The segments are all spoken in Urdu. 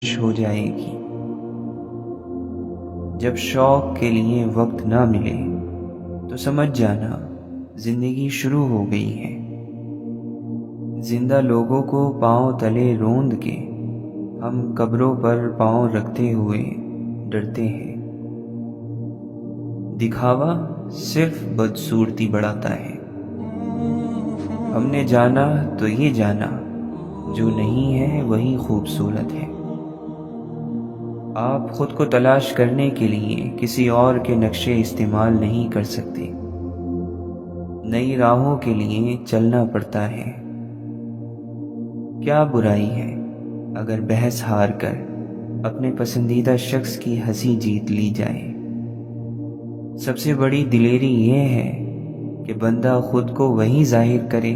ہو جائے گی۔ جب شوق کے لیے وقت نہ ملے تو سمجھ جانا زندگی شروع ہو گئی ہے۔ زندہ لوگوں کو پاؤں تلے روند کے ہم قبروں پر پاؤں رکھتے ہوئے ڈرتے ہیں۔ دکھاوا صرف بدصورتی بڑھاتا ہے۔ ہم نے جانا تو یہ جانا جو نہیں ہے وہی خوبصورت ہے۔ آپ خود کو تلاش کرنے کے لیے کسی اور کے نقشے استعمال نہیں کر سکتے۔ نئی راہوں کے لیے چلنا پڑتا ہے۔ کیا برائی ہے اگر بحث ہار کر اپنے پسندیدہ شخص کی ہنسی جیت لی جائے؟ سب سے بڑی دلیری یہ ہے کہ بندہ خود کو وہی ظاہر کرے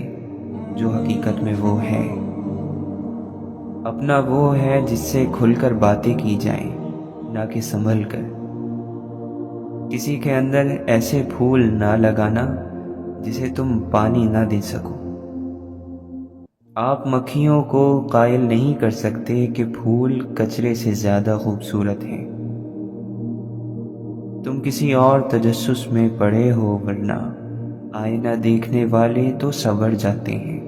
جو حقیقت میں وہ ہے۔ اپنا وہ ہے جس سے کھل کر باتیں کی جائیں، نہ کہ سنبھل کر۔ کسی کے اندر ایسے پھول نہ لگانا جسے تم پانی نہ دے سکو۔ آپ مکھیوں کو قائل نہیں کر سکتے کہ پھول کچرے سے زیادہ خوبصورت ہیں۔ تم کسی اور تجسس میں پڑے ہو، ورنہ آئینہ دیکھنے والے تو سنور جاتے ہیں۔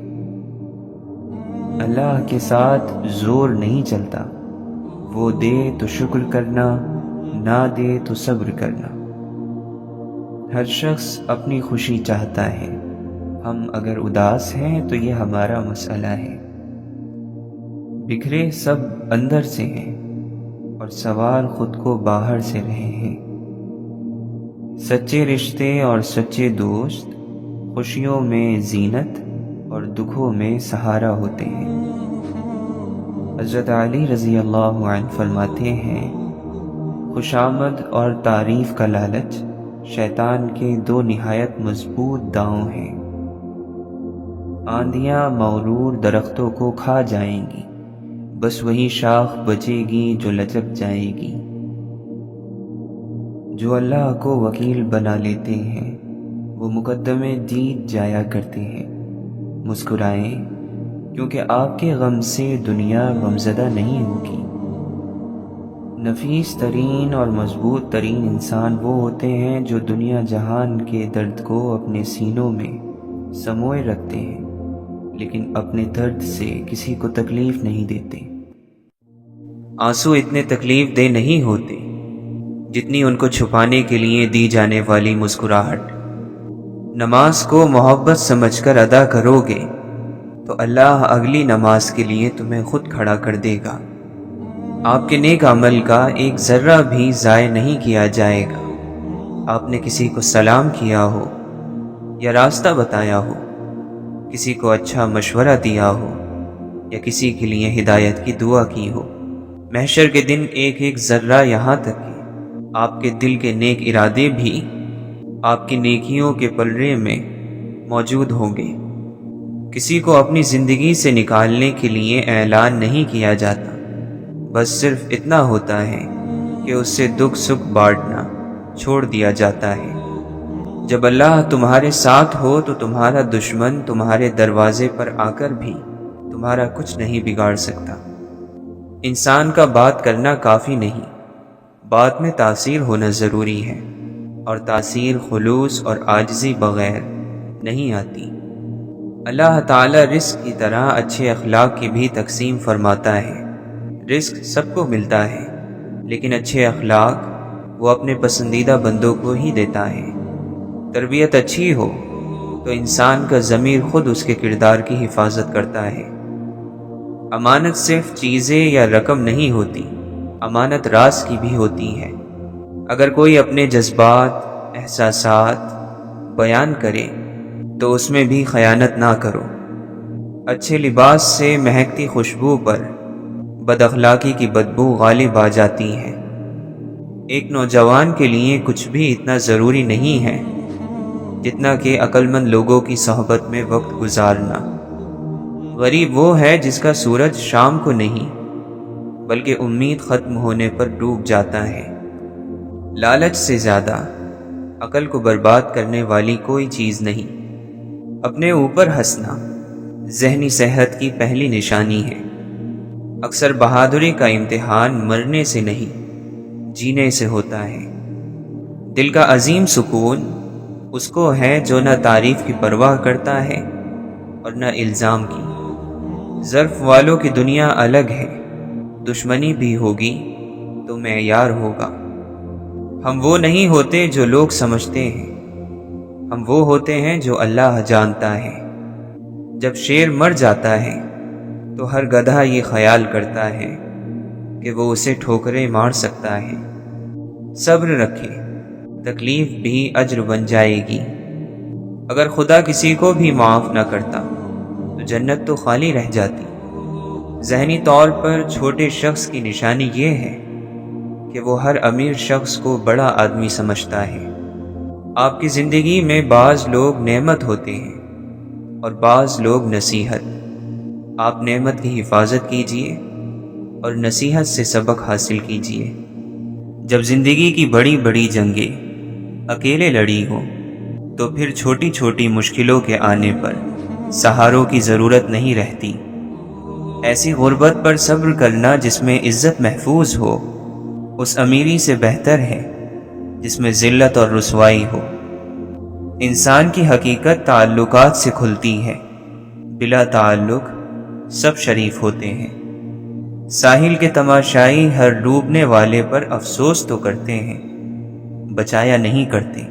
اللہ کے ساتھ زور نہیں چلتا، وہ دے تو شکر کرنا، نہ دے تو صبر کرنا۔ ہر شخص اپنی خوشی چاہتا ہے، ہم اگر اداس ہیں تو یہ ہمارا مسئلہ ہے۔ بکھرے سب اندر سے ہیں اور سوار خود کو باہر سے رہے ہیں۔ سچے رشتے اور سچے دوست خوشیوں میں زینت اور دکھوں میں سہارا ہوتے ہیں۔ حضرت علی رضی اللہ عنہ فرماتے ہیں، خوشامد اور تعریف کا لالچ شیطان کے دو نہایت مضبوط داؤں ہیں۔ آندیاں مغرور درختوں کو کھا جائیں گی، بس وہی شاخ بچے گی جو لچک جائے گی۔ جو اللہ کو وکیل بنا لیتے ہیں وہ مقدمے جیت جایا کرتے ہیں۔ مسکرائیں، کیونکہ آپ کے غم سے دنیا غمزدہ نہیں ہوگی۔ نفیس ترین اور مضبوط ترین انسان وہ ہوتے ہیں جو دنیا جہان کے درد کو اپنے سینوں میں سموئے رکھتے ہیں، لیکن اپنے درد سے کسی کو تکلیف نہیں دیتے۔ آنسو اتنے تکلیف دہ نہیں ہوتے جتنی ان کو چھپانے کے لیے دی جانے والی مسکراہٹ۔ نماز کو محبت سمجھ کر ادا کرو گے تو اللہ اگلی نماز کے لیے تمہیں خود کھڑا کر دے گا۔ آپ کے نیک عمل کا ایک ذرہ بھی ضائع نہیں کیا جائے گا۔ آپ نے کسی کو سلام کیا ہو یا راستہ بتایا ہو، کسی کو اچھا مشورہ دیا ہو یا کسی کے لیے ہدایت کی دعا کی ہو، محشر کے دن ایک ایک ذرہ، یہاں تک کہ آپ کے دل کے نیک ارادے بھی آپ کی نیکیوں کے پلڑے میں موجود ہوں گے۔ کسی کو اپنی زندگی سے نکالنے کے لیے اعلان نہیں کیا جاتا، بس صرف اتنا ہوتا ہے کہ اس سے دکھ سکھ بانٹنا چھوڑ دیا جاتا ہے۔ جب اللہ تمہارے ساتھ ہو تو تمہارا دشمن تمہارے دروازے پر آ کر بھی تمہارا کچھ نہیں بگاڑ سکتا۔ انسان کا بات کرنا کافی نہیں، بات میں تاثیر ہونا ضروری ہے، اور تاثیر خلوص اور عاجزی بغیر نہیں آتی۔ اللہ تعالی رزق کی طرح اچھے اخلاق کی بھی تقسیم فرماتا ہے۔ رزق سب کو ملتا ہے، لیکن اچھے اخلاق وہ اپنے پسندیدہ بندوں کو ہی دیتا ہے۔ تربیت اچھی ہو تو انسان کا ضمیر خود اس کے کردار کی حفاظت کرتا ہے۔ امانت صرف چیزیں یا رقم نہیں ہوتی، امانت راز کی بھی ہوتی ہے۔ اگر کوئی اپنے جذبات، احساسات بیان کرے تو اس میں بھی خیانت نہ کرو۔ اچھے لباس سے مہکتی خوشبو پر بد اخلاقی کی بدبو غالب آ جاتی ہے۔ ایک نوجوان کے لیے کچھ بھی اتنا ضروری نہیں ہے جتنا کہ عقل مند لوگوں کی صحبت میں وقت گزارنا۔ غریب وہ ہے جس کا سورج شام کو نہیں بلکہ امید ختم ہونے پر ڈوب جاتا ہے۔ لالچ سے زیادہ عقل کو برباد کرنے والی کوئی چیز نہیں۔ اپنے اوپر ہنسنا ذہنی صحت کی پہلی نشانی ہے۔ اکثر بہادری کا امتحان مرنے سے نہیں جینے سے ہوتا ہے۔ دل کا عظیم سکون اس کو ہے جو نہ تعریف کی پرواہ کرتا ہے اور نہ الزام کی۔ ظرف والوں کی دنیا الگ ہے، دشمنی بھی ہوگی تو معیار ہوگا۔ ہم وہ نہیں ہوتے جو لوگ سمجھتے ہیں، ہم وہ ہوتے ہیں جو اللہ جانتا ہے۔ جب شیر مر جاتا ہے تو ہر گدھا یہ خیال کرتا ہے کہ وہ اسے ٹھوکریں مار سکتا ہے۔ صبر رکھے، تکلیف بھی اجر بن جائے گی۔ اگر خدا کسی کو بھی معاف نہ کرتا تو جنت تو خالی رہ جاتی۔ ذہنی طور پر چھوٹے شخص کی نشانی یہ ہے کہ وہ ہر امیر شخص کو بڑا آدمی سمجھتا ہے۔ آپ کی زندگی میں بعض لوگ نعمت ہوتے ہیں اور بعض لوگ نصیحت۔ آپ نعمت کی حفاظت کیجیے اور نصیحت سے سبق حاصل کیجیے۔ جب زندگی کی بڑی بڑی جنگیں اکیلے لڑی ہوں تو پھر چھوٹی چھوٹی مشکلوں کے آنے پر سہاروں کی ضرورت نہیں رہتی۔ ایسی غربت پر صبر کرنا جس میں عزت محفوظ ہو اس امیری سے بہتر ہے جس میں ذلت اور رسوائی ہو۔ انسان کی حقیقت تعلقات سے کھلتی ہے، بلا تعلق سب شریف ہوتے ہیں۔ ساحل کے تماشائی ہر ڈوبنے والے پر افسوس تو کرتے ہیں، بچایا نہیں کرتے۔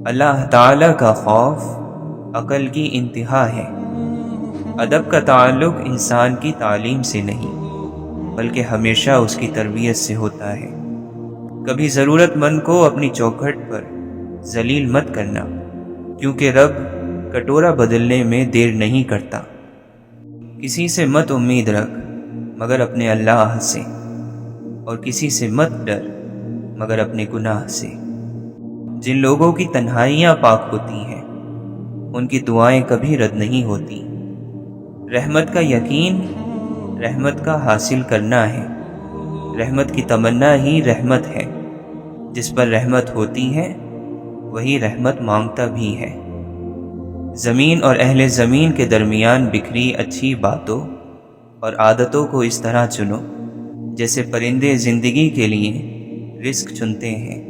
اللہ تعالی کا خوف عقل کی انتہا ہے۔ ادب کا تعلق انسان کی تعلیم سے نہیں بلکہ ہمیشہ اس کی تربیت سے ہوتا ہے۔ کبھی ضرورت مند کو اپنی چوکھٹ پر ذلیل مت کرنا، کیونکہ رب کٹورا بدلنے میں دیر نہیں کرتا۔ کسی سے مت امید رکھ مگر اپنے اللہ سے، اور کسی سے مت ڈر مگر اپنے گناہ سے۔ جن لوگوں کی تنہائیاں پاک ہوتی ہیں ان کی دعائیں کبھی رد نہیں ہوتی۔ رحمت کا یقین رحمت کا حاصل کرنا ہے، رحمت کی تمنا ہی رحمت ہے۔ جس پر رحمت ہوتی ہے وہی رحمت مانگتا بھی ہے۔ زمین اور اہل زمین کے درمیان بکھری اچھی باتوں اور عادتوں کو اس طرح چنو جیسے پرندے زندگی کے لیے رزق چنتے ہیں۔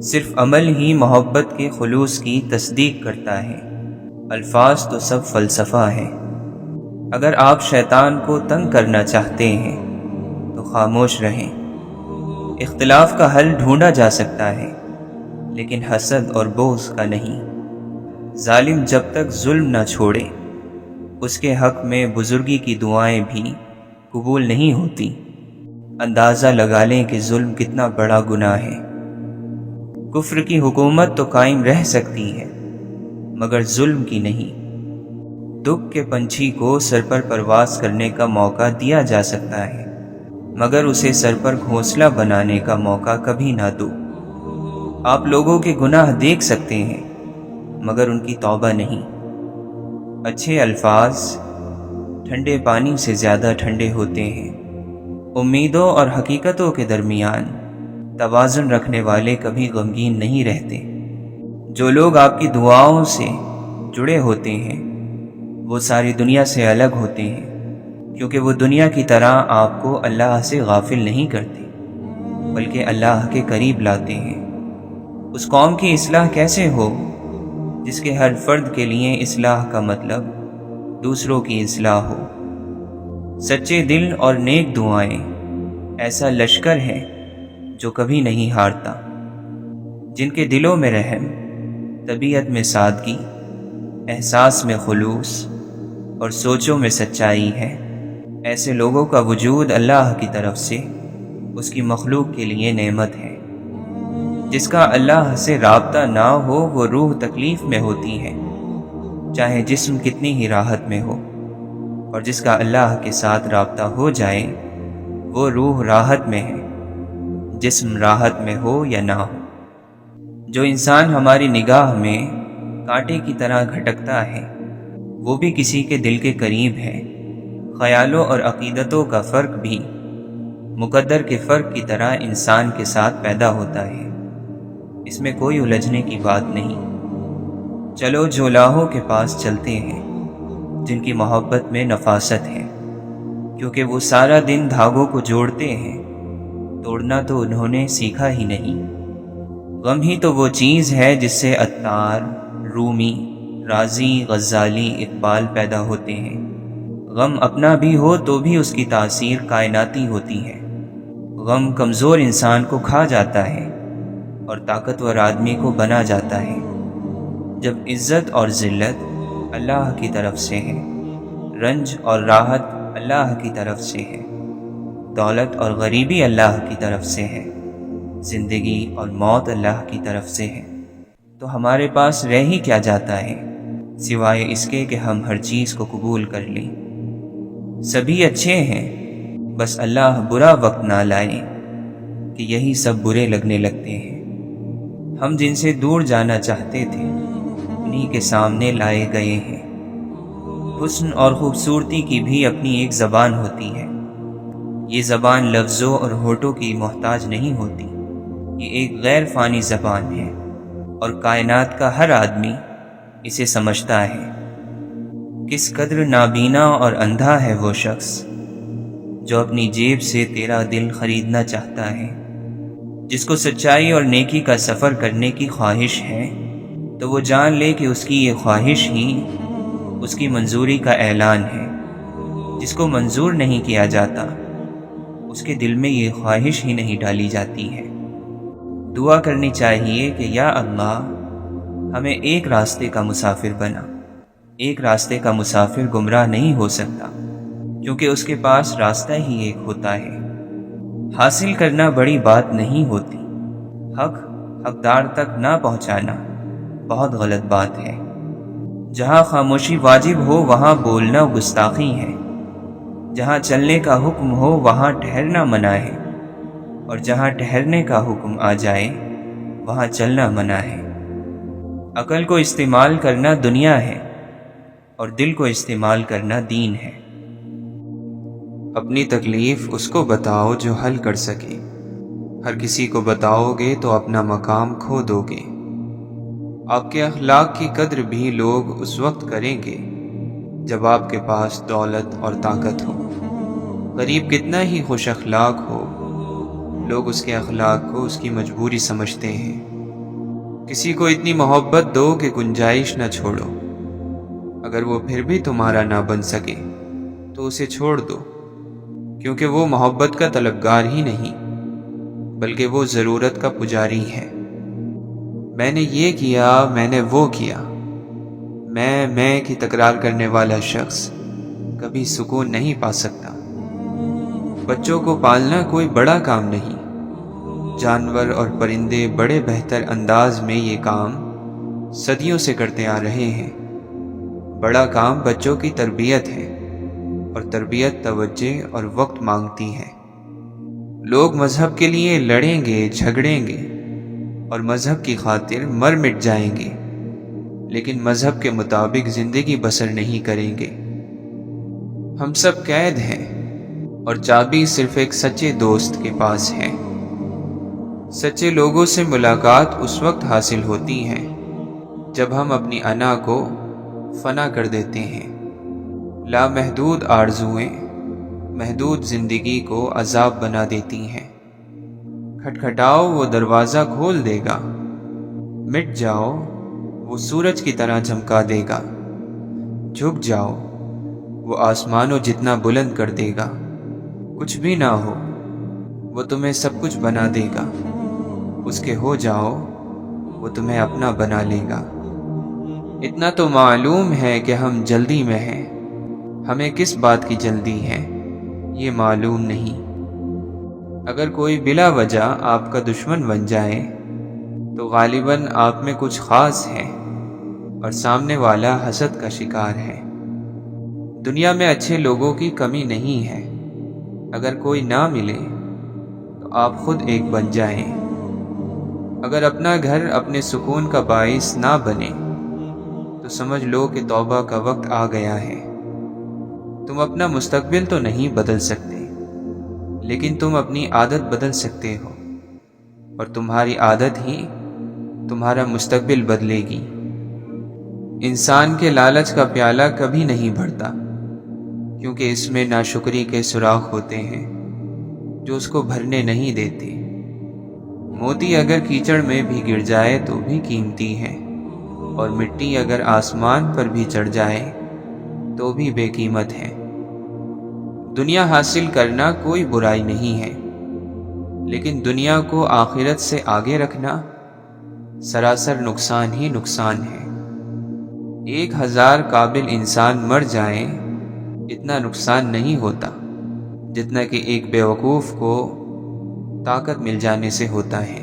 صرف عمل ہی محبت کے خلوص کی تصدیق کرتا ہے، الفاظ تو سب فلسفہ ہے۔ اگر آپ شیطان کو تنگ کرنا چاہتے ہیں تو خاموش رہیں۔ اختلاف کا حل ڈھونڈا جا سکتا ہے لیکن حسد اور بغض کا نہیں۔ ظالم جب تک ظلم نہ چھوڑے اس کے حق میں بزرگی کی دعائیں بھی قبول نہیں ہوتی۔ اندازہ لگا لیں کہ ظلم کتنا بڑا گناہ ہے۔ کفر کی حکومت تو قائم رہ سکتی ہے مگر ظلم کی نہیں۔ دکھ کے پنچھی کو سر پر پرواز کرنے کا موقع دیا جا سکتا ہے مگر اسے سر پر گھونسلہ بنانے کا موقع کبھی نہ دو۔ آپ لوگوں کے گناہ دیکھ سکتے ہیں مگر ان کی توبہ نہیں۔ اچھے الفاظ ٹھنڈے پانی سے زیادہ ٹھنڈے ہوتے ہیں۔ امیدوں اور حقیقتوں کے درمیان توازن رکھنے والے کبھی غمگین نہیں رہتے۔ جو لوگ آپ کی دعاؤں سے جڑے ہوتے ہیں وہ ساری دنیا سے الگ ہوتے ہیں، کیونکہ وہ دنیا کی طرح آپ کو اللہ سے غافل نہیں کرتے بلکہ اللہ کے قریب لاتے ہیں۔ اس قوم کی اصلاح کیسے ہو جس کے ہر فرد کے لیے اصلاح کا مطلب دوسروں کی اصلاح ہو۔ سچے دل اور نیک دعائیں ایسا لشکر ہے جو کبھی نہیں ہارتا۔ جن کے دلوں میں رحم، طبیعت میں سادگی، احساس میں خلوص اور سوچوں میں سچائی ہے، ایسے لوگوں کا وجود اللہ کی طرف سے اس کی مخلوق کے لیے نعمت ہے۔ جس کا اللہ سے رابطہ نہ ہو وہ روح تکلیف میں ہوتی ہے، چاہے جسم کتنی ہی راحت میں ہو، اور جس کا اللہ کے ساتھ رابطہ ہو جائے وہ روح راحت میں ہے، جسم راحت میں ہو یا نہ ہو۔ جو انسان ہماری نگاہ میں کانٹے کی طرح گھٹکتا ہے وہ بھی کسی کے دل کے قریب ہے۔ خیالوں اور عقیدتوں کا فرق بھی مقدر کے فرق کی طرح انسان کے ساتھ پیدا ہوتا ہے، اس میں کوئی الجھنے کی بات نہیں۔ چلو جولاہوں کے پاس چلتے ہیں جن کی محبت میں نفاست ہے، کیونکہ وہ سارا دن دھاگوں کو جوڑتے ہیں، توڑنا تو انہوں نے سیکھا ہی نہیں۔ غم ہی تو وہ چیز ہے جس سے عطار، رومی، رازی، غزالی، اقبال پیدا ہوتے ہیں۔ غم اپنا بھی ہو تو بھی اس کی تاثیر کائناتی ہوتی ہے۔ غم کمزور انسان کو کھا جاتا ہے اور طاقتور آدمی کو بنا جاتا ہے۔ جب عزت اور ذلت اللہ کی طرف سے ہے، رنج اور راحت اللہ کی طرف سے ہے، دولت اور غریبی اللہ کی طرف سے ہے، زندگی اور موت اللہ کی طرف سے ہے، تو ہمارے پاس رہ ہی کیا جاتا ہے سوائے اس کے کہ ہم ہر چیز کو قبول کر لیں۔ سبھی اچھے ہیں، بس اللہ برا وقت نہ لائے کہ یہی سب برے لگنے لگتے ہیں۔ ہم جن سے دور جانا چاہتے تھے انہی کے سامنے لائے گئے ہیں۔ حسن اور خوبصورتی کی بھی اپنی ایک زبان ہوتی ہے۔ یہ زبان لفظوں اور ہونٹوں کی محتاج نہیں ہوتی، یہ ایک غیر فانی زبان ہے اور کائنات کا ہر آدمی اسے سمجھتا ہے۔ کس قدر نابینا اور اندھا ہے وہ شخص جو اپنی جیب سے تیرا دل خریدنا چاہتا ہے۔ جس کو سچائی اور نیکی کا سفر کرنے کی خواہش ہے تو وہ جان لے کہ اس کی یہ خواہش ہی اس کی منظوری کا اعلان ہے۔ جس کو منظور نہیں کیا جاتا اس کے دل میں یہ خواہش ہی نہیں ڈالی جاتی ہے۔ دعا کرنی چاہیے کہ یا اللہ ہمیں ایک راستے کا مسافر بنا۔ ایک راستے کا مسافر گمراہ نہیں ہو سکتا کیونکہ اس کے پاس راستہ ہی ایک ہوتا ہے۔ حاصل کرنا بڑی بات نہیں ہوتی، حق حقدار تک نہ پہنچانا بہت غلط بات ہے۔ جہاں خاموشی واجب ہو وہاں بولنا گستاخی ہے، جہاں چلنے کا حکم ہو وہاں ٹھہرنا منع ہے، اور جہاں ٹھہرنے کا حکم آ جائے وہاں چلنا منع ہے۔ عقل کو استعمال کرنا دنیا ہے اور دل کو استعمال کرنا دین ہے۔ اپنی تکلیف اس کو بتاؤ جو حل کر سکے، ہر کسی کو بتاؤ گے تو اپنا مقام کھو دو گے۔ آپ کے اخلاق کی قدر بھی لوگ اس وقت کریں گے جب آپ کے پاس دولت اور طاقت ہو۔ غریب کتنا ہی خوش اخلاق ہو، لوگ اس کے اخلاق کو اس کی مجبوری سمجھتے ہیں۔ کسی کو اتنی محبت دو کہ گنجائش نہ چھوڑو، اگر وہ پھر بھی تمہارا نہ بن سکے تو اسے چھوڑ دو، کیونکہ وہ محبت کا طلبگار ہی نہیں بلکہ وہ ضرورت کا پجاری ہے۔ میں نے یہ کیا، میں نے وہ کیا، میں کی تکرار کرنے والا شخص کبھی سکون نہیں پا سکتا۔ بچوں کو پالنا کوئی بڑا کام نہیں، جانور اور پرندے بڑے بہتر انداز میں یہ کام صدیوں سے کرتے آ رہے ہیں۔ بڑا کام بچوں کی تربیت ہے، اور تربیت توجہ اور وقت مانگتی ہے۔ لوگ مذہب کے لیے لڑیں گے، جھگڑیں گے اور مذہب کی خاطر مر مٹ جائیں گے، لیکن مذہب کے مطابق زندگی بسر نہیں کریں گے۔ ہم سب قید ہیں اور چابی صرف ایک سچے دوست کے پاس ہے۔ سچے لوگوں سے ملاقات اس وقت حاصل ہوتی ہے جب ہم اپنی انا کو فنا کر دیتے ہیں۔ لامحدود آرزوئیں محدود زندگی کو عذاب بنا دیتی ہیں۔ کھٹکھٹاؤ وہ دروازہ کھول دے گا، مٹ جاؤ وہ سورج کی طرح چمکا دے گا، جھک جاؤ وہ آسمانوں جتنا بلند کر دے گا، کچھ بھی نہ ہو وہ تمہیں سب کچھ بنا دے گا، اس کے ہو جاؤ وہ تمہیں اپنا بنا لے گا۔ اتنا تو معلوم ہے کہ ہم جلدی میں ہیں، ہمیں کس بات کی جلدی ہے یہ معلوم نہیں۔ اگر کوئی بلا وجہ آپ کا دشمن بن جائے تو غالباً آپ میں کچھ خاص ہے اور سامنے والا حسد کا شکار ہے۔ دنیا میں اچھے لوگوں کی کمی نہیں ہے، اگر کوئی نہ ملے تو آپ خود ایک بن جائیں۔ اگر اپنا گھر اپنے سکون کا باعث نہ بنے تو سمجھ لو کہ توبہ کا وقت آ گیا ہے۔ تم اپنا مستقبل تو نہیں بدل سکتے، لیکن تم اپنی عادت بدل سکتے ہو، اور تمہاری عادت ہی تمہارا مستقبل بدلے گی۔ انسان کے لالچ کا پیالہ کبھی نہیں بھرتا، کیونکہ اس میں ناشکری کے سوراخ ہوتے ہیں جو اس کو بھرنے نہیں دیتے۔ موتی اگر کیچڑ میں بھی گر جائے تو بھی قیمتی ہے، اور مٹی اگر آسمان پر بھی چڑھ جائے تو بھی بے قیمت ہے۔ دنیا حاصل کرنا کوئی برائی نہیں ہے، لیکن دنیا کو آخرت سے آگے رکھنا سراسر نقصان ہی نقصان ہے۔ 1000 قابل انسان مر جائیں اتنا نقصان نہیں ہوتا جتنا کہ ایک بیوقوف کو طاقت مل جانے سے ہوتا ہے۔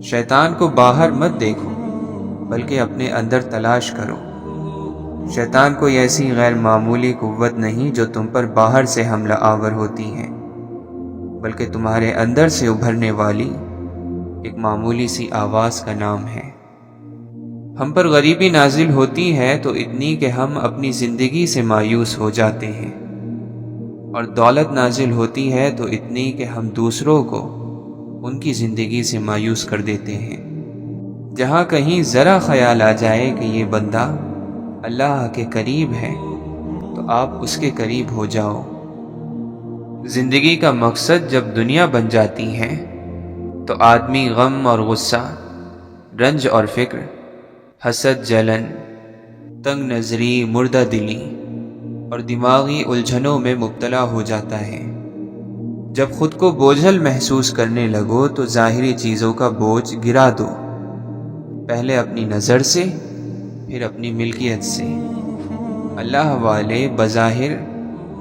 شیطان کو باہر مت دیکھو بلکہ اپنے اندر تلاش کرو۔ شیطان کوئی ایسی غیر معمولی قوت نہیں جو تم پر باہر سے حملہ آور ہوتی ہے، بلکہ تمہارے اندر سے ابھرنے والی ایک معمولی سی آواز کا نام ہے۔ ہم پر غریبی نازل ہوتی ہے تو اتنی کہ ہم اپنی زندگی سے مایوس ہو جاتے ہیں، اور دولت نازل ہوتی ہے تو اتنی کہ ہم دوسروں کو ان کی زندگی سے مایوس کر دیتے ہیں۔ جہاں کہیں ذرا خیال آ جائے کہ یہ بندہ اللہ کے قریب ہے تو آپ اس کے قریب ہو جاؤ۔ زندگی کا مقصد جب دنیا بن جاتی ہے تو آدمی غم اور غصہ، رنج اور فکر، حسد، جلن، تنگ نظری، مردہ دلی اور دماغی الجھنوں میں مبتلا ہو جاتا ہے۔ جب خود کو بوجھل محسوس کرنے لگو تو ظاہری چیزوں کا بوجھ گرا دو، پہلے اپنی نظر سے پھر اپنی ملکیت سے۔ اللہ والے بظاہر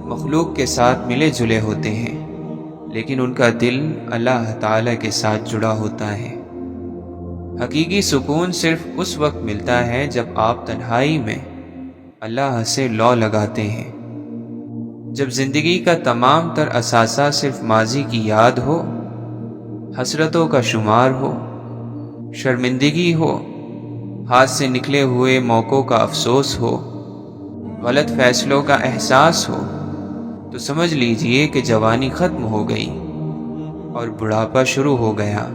مخلوق کے ساتھ ملے جلے ہوتے ہیں، لیکن ان کا دل اللہ تعالی کے ساتھ جڑا ہوتا ہے۔ حقیقی سکون صرف اس وقت ملتا ہے جب آپ تنہائی میں اللہ سے لو لگاتے ہیں، جب زندگی کا تمام تر اثاثہ صرف ماضی کی یاد ہو، حسرتوں کا شمار ہو، شرمندگی ہو، ہاتھ سے نکلے ہوئے موقعوں کا افسوس ہو، غلط فیصلوں کا احساس ہو، تو سمجھ لیجئے کہ جوانی ختم ہو گئی اور بڑھاپا شروع ہو گیا۔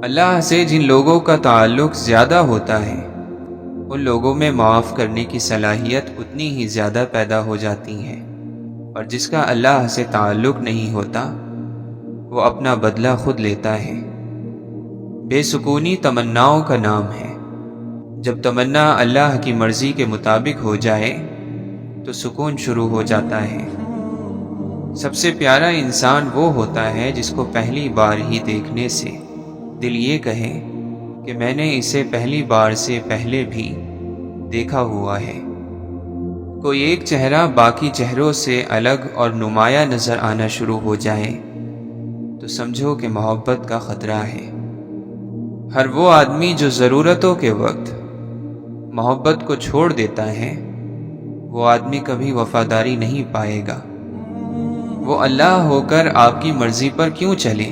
اللہ سے جن لوگوں کا تعلق زیادہ ہوتا ہے ان لوگوں میں معاف کرنے کی صلاحیت اتنی ہی زیادہ پیدا ہو جاتی ہے، اور جس کا اللہ سے تعلق نہیں ہوتا وہ اپنا بدلہ خود لیتا ہے۔ بے سکونی تمناؤں کا نام ہے۔ جب تمنا اللہ کی مرضی کے مطابق ہو جائے تو سکون شروع ہو جاتا ہے۔ سب سے پیارا انسان وہ ہوتا ہے جس کو پہلی بار ہی دیکھنے سے دل یہ کہے کہ میں نے اسے پہلی بار سے پہلے بھی دیکھا ہوا ہے۔ کوئی ایک چہرہ باقی چہروں سے الگ اور نمایاں نظر آنا شروع ہو جائے تو سمجھو کہ محبت کا خطرہ ہے۔ ہر وہ آدمی جو ضرورتوں کے وقت محبت کو چھوڑ دیتا ہے وہ آدمی کبھی وفاداری نہیں پائے گا۔ وہ اللہ ہو کر آپ کی مرضی پر کیوں چلے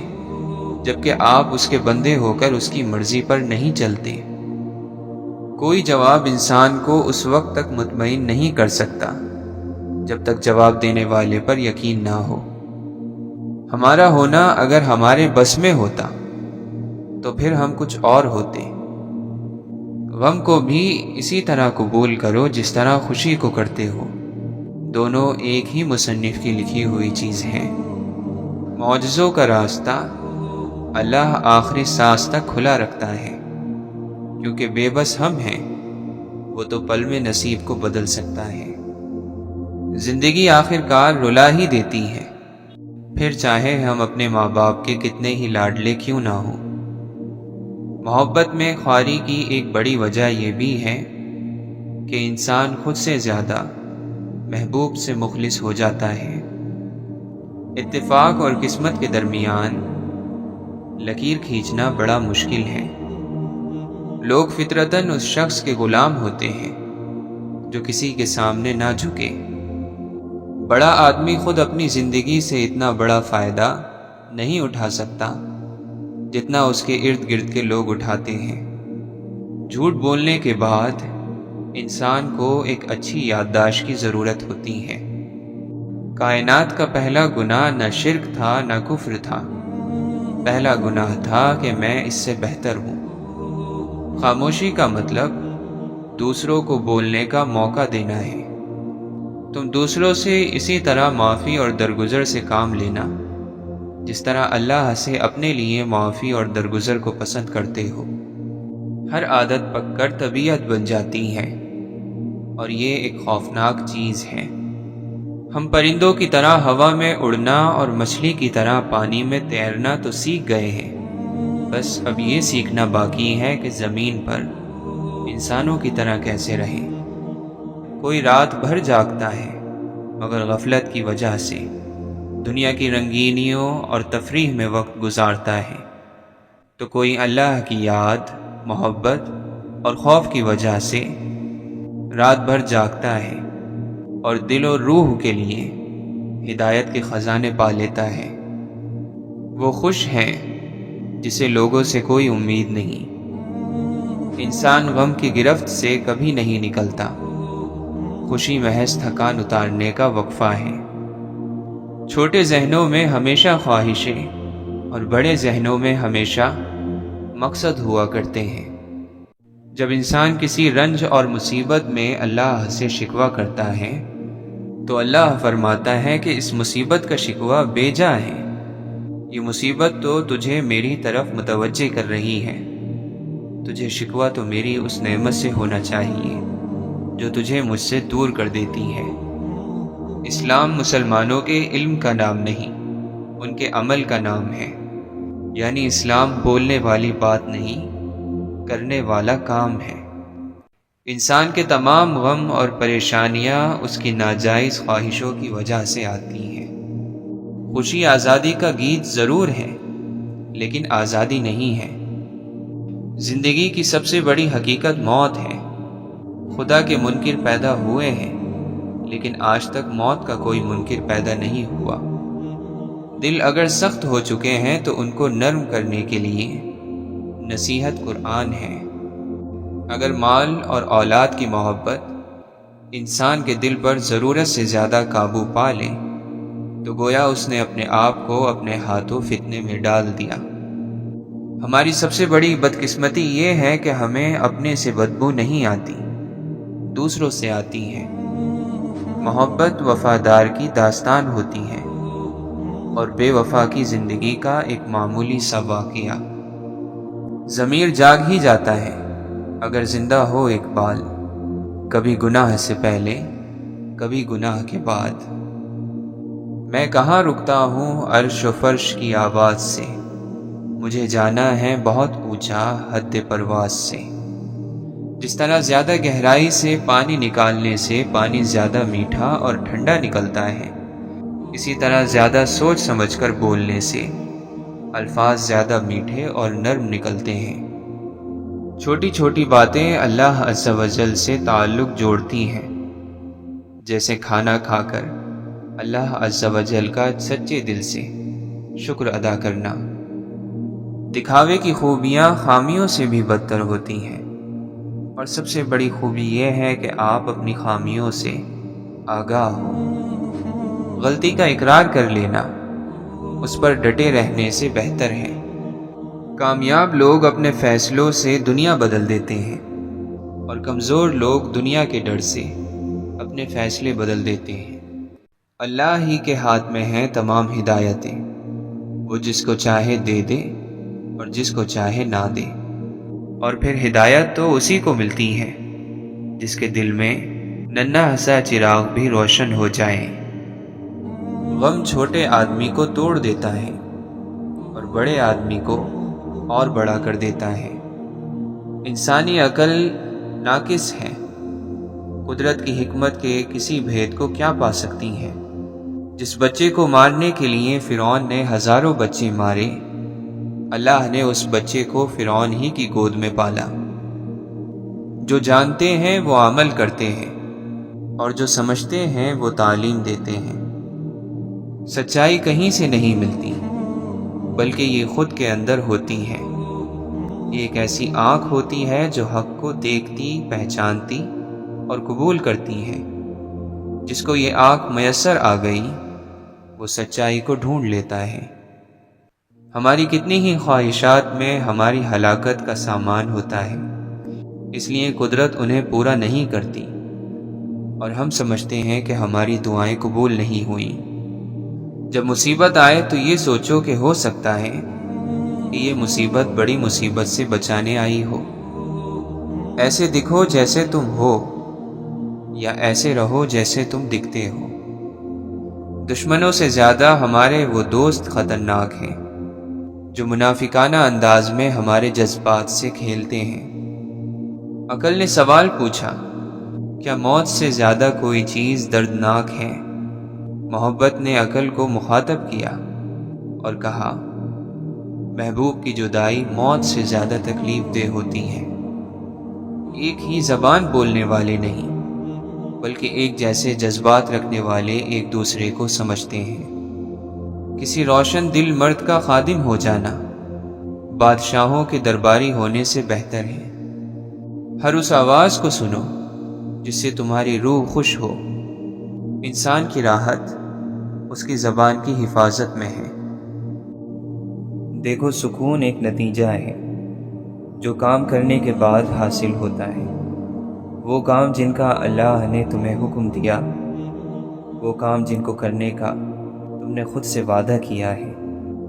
جبکہ آپ اس کے بندے ہو کر اس کی مرضی پر نہیں چلتے؟ کوئی جواب انسان کو اس وقت تک مطمئن نہیں کر سکتا جب تک جواب دینے والے پر یقین نہ ہو۔ ہمارا ہونا اگر ہمارے بس میں ہوتا تو پھر ہم کچھ اور ہوتے۔ غم کو بھی اسی طرح قبول کرو جس طرح خوشی کو کرتے ہو، دونوں ایک ہی مصنف کی لکھی ہوئی چیز ہیں۔ معجزوں کا راستہ اللہ آخری سانس تک کھلا رکھتا ہے، کیونکہ بے بس ہم ہیں، وہ تو پل میں نصیب کو بدل سکتا ہے۔ زندگی آخر کار رلا ہی دیتی ہے، پھر چاہے ہم اپنے ماں باپ کے کتنے ہی لاڈلے کیوں نہ ہوں۔ محبت میں خواری کی ایک بڑی وجہ یہ بھی ہے کہ انسان خود سے زیادہ محبوب سے مخلص ہو جاتا ہے۔ اتفاق اور قسمت کے درمیان لکیر کھینچنا بڑا مشکل ہے۔ لوگ فطرتاً اس شخص کے غلام ہوتے ہیں جو کسی کے سامنے نہ جھکے۔ بڑا آدمی خود اپنی زندگی سے اتنا بڑا فائدہ نہیں اٹھا سکتا جتنا اس کے ارد گرد کے لوگ اٹھاتے ہیں۔ جھوٹ بولنے کے بعد انسان کو ایک اچھی یادداشت کی ضرورت ہوتی ہے۔ کائنات کا پہلا گناہ نہ شرک تھا نہ کفر تھا، پہلا گناہ تھا کہ میں اس سے بہتر ہوں۔ خاموشی کا مطلب دوسروں کو بولنے کا موقع دینا ہے۔ تم دوسروں سے اسی طرح معافی اور درگزر سے کام لینا جس طرح اللہ سے اپنے لیے معافی اور درگزر کو پسند کرتے ہو۔ ہر عادت پک کر طبیعت بن جاتی ہے اور یہ ایک خوفناک چیز ہے۔ ہم پرندوں کی طرح ہوا میں اڑنا اور مچھلی کی طرح پانی میں تیرنا تو سیکھ گئے ہیں، بس اب یہ سیکھنا باقی ہے کہ زمین پر انسانوں کی طرح کیسے رہیں۔ کوئی رات بھر جاگتا ہے مگر غفلت کی وجہ سے دنیا کی رنگینیوں اور تفریح میں وقت گزارتا ہے، تو کوئی اللہ کی یاد، محبت اور خوف کی وجہ سے رات بھر جاگتا ہے اور دل و روح کے لیے ہدایت کے خزانے پا لیتا ہے۔ وہ خوش ہیں جسے لوگوں سے کوئی امید نہیں۔ انسان غم کی گرفت سے کبھی نہیں نکلتا، خوشی محض تھکان اتارنے کا وقفہ ہے۔ چھوٹے ذہنوں میں ہمیشہ خواہشیں اور بڑے ذہنوں میں ہمیشہ مقصد ہوا کرتے ہیں۔ جب انسان کسی رنج اور مصیبت میں اللہ سے شکوہ کرتا ہے تو اللہ فرماتا ہے کہ اس مصیبت کا شکوہ بے جا ہے، یہ مصیبت تو تجھے میری طرف متوجہ کر رہی ہے، تجھے شکوہ تو میری اس نعمت سے ہونا چاہیے جو تجھے مجھ سے دور کر دیتی ہے۔ اسلام مسلمانوں کے علم کا نام نہیں، ان کے عمل کا نام ہے، یعنی اسلام بولنے والی بات نہیں، کرنے والا کام ہے۔ انسان کے تمام غم اور پریشانیاں اس کی ناجائز خواہشوں کی وجہ سے آتی ہیں۔ خوشی آزادی کا گیت ضرور ہے لیکن آزادی نہیں ہے۔ زندگی کی سب سے بڑی حقیقت موت ہے۔ خدا کے منکر پیدا ہوئے ہیں لیکن آج تک موت کا کوئی منکر پیدا نہیں ہوا۔ دل اگر سخت ہو چکے ہیں تو ان کو نرم کرنے کے لیے نصیحت قرآن ہے۔ اگر مال اور اولاد کی محبت انسان کے دل پر ضرورت سے زیادہ قابو پا لے تو گویا اس نے اپنے آپ کو اپنے ہاتھوں فتنے میں ڈال دیا۔ ہماری سب سے بڑی بدقسمتی یہ ہے کہ ہمیں اپنے سے بدبو نہیں آتی، دوسروں سے آتی ہے۔ محبت وفادار کی داستان ہوتی ہے اور بے وفا کی زندگی کا ایک معمولی سا واقعہ۔ ضمیر جاگ ہی جاتا ہے اگر زندہ ہو اقبال، کبھی گناہ سے پہلے کبھی گناہ کے بعد۔ میں کہاں رکتا ہوں عرش و فرش کی آواز سے، مجھے جانا ہے بہت اونچا حد پرواز سے۔ جس طرح زیادہ گہرائی سے پانی نکالنے سے پانی زیادہ میٹھا اور ٹھنڈا نکلتا ہے، اسی طرح زیادہ سوچ سمجھ کر بولنے سے الفاظ زیادہ میٹھے اور نرم نکلتے ہیں۔ چھوٹی چھوٹی باتیں اللہ عز و جل سے تعلق جوڑتی ہیں، جیسے کھانا کھا کر اللہ عز و جل کا سچے دل سے شکر ادا کرنا۔ دکھاوے کی خوبیاں خامیوں سے بھی بدتر ہوتی ہیں، اور سب سے بڑی خوبی یہ ہے کہ آپ اپنی خامیوں سے آگاہ ہو۔ غلطی کا اقرار کر لینا اس پر ڈٹے رہنے سے بہتر ہے۔ کامیاب لوگ اپنے فیصلوں سے دنیا بدل دیتے ہیں اور کمزور لوگ دنیا کے ڈر سے اپنے فیصلے بدل دیتے ہیں۔ اللہ ہی کے ہاتھ میں ہیں تمام ہدایتیں، وہ جس کو چاہے دے دے اور جس کو چاہے نہ دے، اور پھر ہدایت تو اسی کو ملتی ہے جس کے دل میں ننھا سا چراغ بھی روشن ہو جائے۔ غم چھوٹے آدمی کو توڑ دیتا ہے اور بڑے آدمی کو اور بڑا کر دیتا ہے۔ انسانی عقل ناقص ہے، قدرت کی حکمت کے کسی بھید کو کیا پا سکتی ہے؟ جس بچے کو مارنے کے لیے فرعون نے ہزاروں بچے مارے، اللہ نے اس بچے کو فرعون ہی کی گود میں پالا۔ جو جانتے ہیں وہ عمل کرتے ہیں اور جو سمجھتے ہیں وہ تعلیم دیتے ہیں۔ سچائی کہیں سے نہیں ملتی بلکہ یہ خود کے اندر ہوتی ہے۔ یہ ایک ایسی آنکھ ہوتی ہے جو حق کو دیکھتی، پہچانتی اور قبول کرتی ہے۔ جس کو یہ آنکھ میسر آ گئی وہ سچائی کو ڈھونڈ لیتا ہے۔ ہماری کتنی ہی خواہشات میں ہماری ہلاکت کا سامان ہوتا ہے، اس لیے قدرت انہیں پورا نہیں کرتی۔ اور ہم سمجھتے ہیں کہ ہماری دعائیں قبول نہیں ہوئیں۔ جب مصیبت آئے تو یہ سوچو کہ ہو سکتا ہے کہ یہ مصیبت بڑی مصیبت سے بچانے آئی ہو۔ ایسے دکھو جیسے تم ہو، یا ایسے رہو جیسے تم دکھتے ہو۔ دشمنوں سے زیادہ ہمارے وہ دوست خطرناک ہیں جو منافقانہ انداز میں ہمارے جذبات سے کھیلتے ہیں۔ عقل نے سوال پوچھا، کیا موت سے زیادہ کوئی چیز دردناک ہے؟ محبت نے عقل کو مخاطب کیا اور کہا، محبوب کی جدائی موت سے زیادہ تکلیف دہ ہوتی ہے۔ ایک ہی زبان بولنے والے نہیں، بلکہ ایک جیسے جذبات رکھنے والے ایک دوسرے کو سمجھتے ہیں۔ کسی روشن دل مرد کا خادم ہو جانا بادشاہوں کے درباری ہونے سے بہتر ہے۔ ہر اس آواز کو سنو جس سے تمہاری روح خوش ہو۔ انسان کی راحت اس کی زبان کی حفاظت میں ہے۔ دیکھو، سکون ایک نتیجہ ہے جو کام کرنے کے بعد حاصل ہوتا ہے۔ وہ کام جن کا اللہ نے تمہیں حکم دیا، وہ کام جن کو کرنے کا تم نے خود سے وعدہ کیا ہے،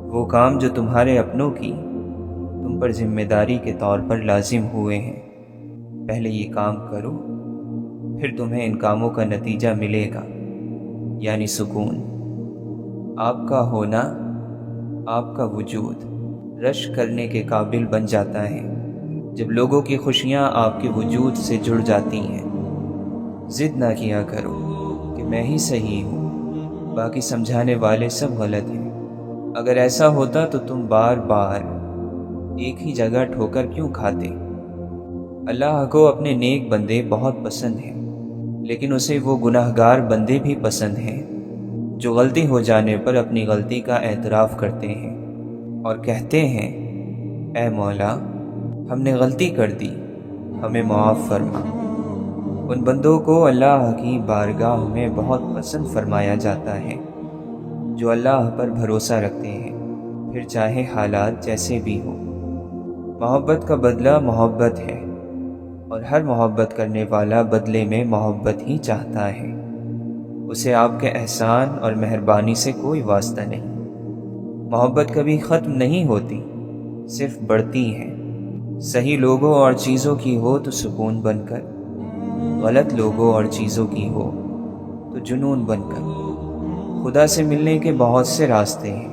وہ کام جو تمہارے اپنوں کی تم پر ذمہ داری کے طور پر لازم ہوئے ہیں۔ پہلے یہ کام کرو، پھر تمہیں ان کاموں کا نتیجہ ملے گا، یعنی سکون۔ آپ کا ہونا، آپ کا وجود رشک کرنے کے قابل بن جاتا ہے جب لوگوں کی خوشیاں آپ کے وجود سے جڑ جاتی ہیں۔ ضد نہ کیا کرو کہ میں ہی صحیح ہوں، باقی سمجھانے والے سب غلط ہیں۔ اگر ایسا ہوتا تو تم بار بار ایک ہی جگہ ٹھوکر کیوں کھاتے؟ اللہ کو اپنے نیک بندے بہت پسند ہیں، لیکن اسے وہ گناہگار بندے بھی پسند ہیں جو غلطی ہو جانے پر اپنی غلطی کا اعتراف کرتے ہیں اور کہتے ہیں، اے مولا، ہم نے غلطی کر دی، ہمیں معاف فرما۔ ان بندوں کو اللہ کی بارگاہ میں بہت پسند فرمایا جاتا ہے جو اللہ پر بھروسہ رکھتے ہیں، پھر چاہے حالات جیسے بھی ہوں۔ محبت کا بدلہ محبت ہے، اور ہر محبت کرنے والا بدلے میں محبت ہی چاہتا ہے۔ اسے آپ کے احسان اور مہربانی سے کوئی واسطہ نہیں۔ محبت کبھی ختم نہیں ہوتی، صرف بڑھتی ہے۔ صحیح لوگوں اور چیزوں کی ہو تو سکون بن کر، غلط لوگوں اور چیزوں کی ہو تو جنون بن کر۔ خدا سے ملنے کے بہت سے راستے ہیں،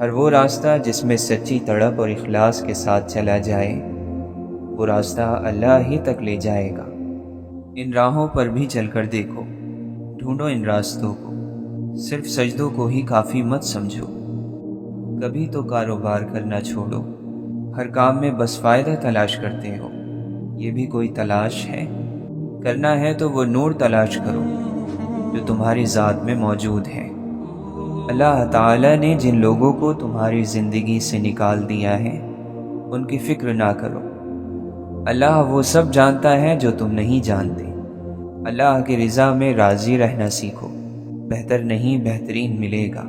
ہر وہ راستہ جس میں سچی تڑپ اور اخلاص کے ساتھ چلا جائے، وہ راستہ اللہ ہی تک لے جائے گا۔ ان راہوں پر بھی چل کر دیکھو، ڈھونڈو ان راستوں کو، صرف سجدوں کو ہی کافی مت سمجھو۔ کبھی تو کاروبار کرنا چھوڑو، ہر کام میں بس فائدہ تلاش کرتے ہو، یہ بھی کوئی تلاش ہے؟ کرنا ہے تو وہ نور تلاش کرو جو تمہاری ذات میں موجود ہے۔ اللہ تعالیٰ نے جن لوگوں کو تمہاری زندگی سے نکال دیا ہے، ان کی فکر نہ کرو۔ اللہ وہ سب جانتا ہے جو تم نہیں جانتے۔ اللہ کی رضا میں راضی رہنا سیکھو، بہتر نہیں بہترین ملے گا۔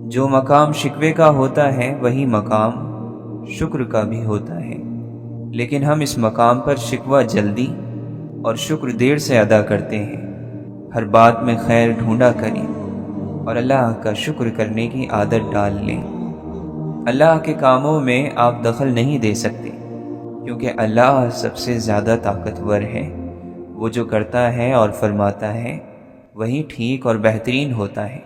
جو مقام شکوے کا ہوتا ہے وہی مقام شکر کا بھی ہوتا ہے، لیکن ہم اس مقام پر شکوہ جلدی اور شکر دیر سے ادا کرتے ہیں۔ ہر بات میں خیر ڈھونڈا کریں اور اللہ کا شکر کرنے کی عادت ڈال لیں۔ اللہ کے کاموں میں آپ دخل نہیں دے سکتے، کیونکہ اللہ سب سے زیادہ طاقتور ہے۔ وہ جو کرتا ہے اور فرماتا ہے وہی ٹھیک اور بہترین ہوتا ہے۔